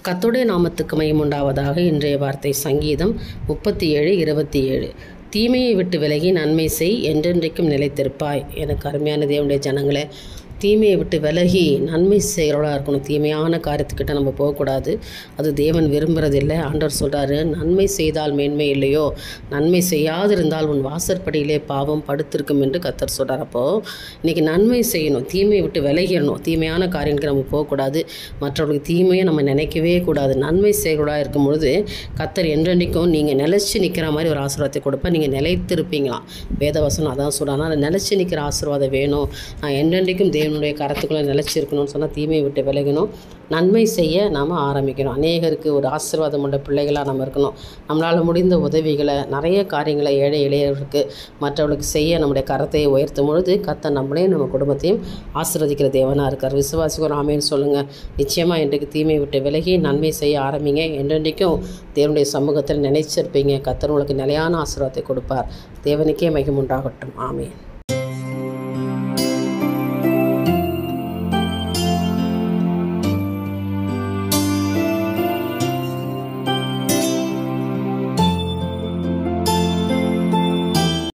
கர்த்தருடைய நாமத்துக்கு மகிமை உண்டாவதாக. இன்றைய வார்த்தை சங்கீதம் 37:27. தீமையை விட்டு விலகி நன்மை செய், என்றென்றைக்கும் நிலைத்திருப்பாய். எனக்கு அருமையான தேவனுடைய ஜனங்களே, தீமையை விட்டு விலகி நன்மை செய்கிறவளாக இருக்கணும். தீமையான காரியத்துக்கிட்ட நம்ம போகக்கூடாது. அது தேவன் விரும்புகிறதில்லை. ஆண்டவர் சொல்கிறாரு, நன்மை செய்தால் மேன்மை இல்லையோ, நன்மை செய்யாதிருந்தால் உன் வாசற்படியிலே பாவம் படுத்திருக்கும் என்று கர்த்தர் சொல்கிறார். அப்போது இன்றைக்கி நன்மை செய்யணும், தீமையை விட்டு விலகிடணும். தீமையான காரியங்களுக்கு நம்ம போகக்கூடாது. மற்றவர்களுக்கு தீமையை நம்ம நினைக்கவே கூடாது. நன்மை செய்கிறவளாக இருக்கும் பொழுது கர்த்தர் என்றென்றைக்கும் நீங்கள் நிலைச்சி நிற்கிற மாதிரி ஒரு ஆசீர்வாதத்தை கொடுப்பேன். நீங்கள் நிலைத்திருப்பீங்களாம். வேதவசனம் அதான் சொல்கிறாங்க. ஆனால் நிலைச்சி நிற்கிற ஆசீர்வாதம் வேணும். நான் என்றென்றைக்கும் தேவனுடைய கரத்துக்குள்ளே நிலைச்சிருக்கணும்னு சொன்னால் தீமையை விட்டு விலகணும், நன்மை செய்ய நாம் ஆரம்பிக்கணும். அநேகருக்கு ஒரு ஆசீர்வாதம் உள்ள பிள்ளைகளாக நம்ம இருக்கணும். நம்மளால் முடிந்த உதவிகளை, நிறைய காரியங்களை ஏழை எளியவர்களுக்கு மற்றவர்களுக்கு செய்ய நம்முடைய கரத்தை உயர்த்தும் பொழுது கர்த்தர் நம்மளையும் நம்ம குடும்பத்தையும் ஆசீர்வதிக்கிற தேவனாக இருக்கார். விசுவாசிக்கும் ஆமேன்னு சொல்லுங்கள். நிச்சயமாக இன்றைக்கு தீமையை விட்டு விலகி நன்மை செய்ய ஆரம்பிங்க. என்றென்றைக்கும் தேவனுடைய சமூகத்தில் நினைச்சிருப்பீங்க. கர்த்தர் உங்களுக்கு நிலையான ஆசீர்வாதத்தை கொடுப்பார். தேவனுக்கே மகிமை உண்டாகட்டும். ஆமேன்.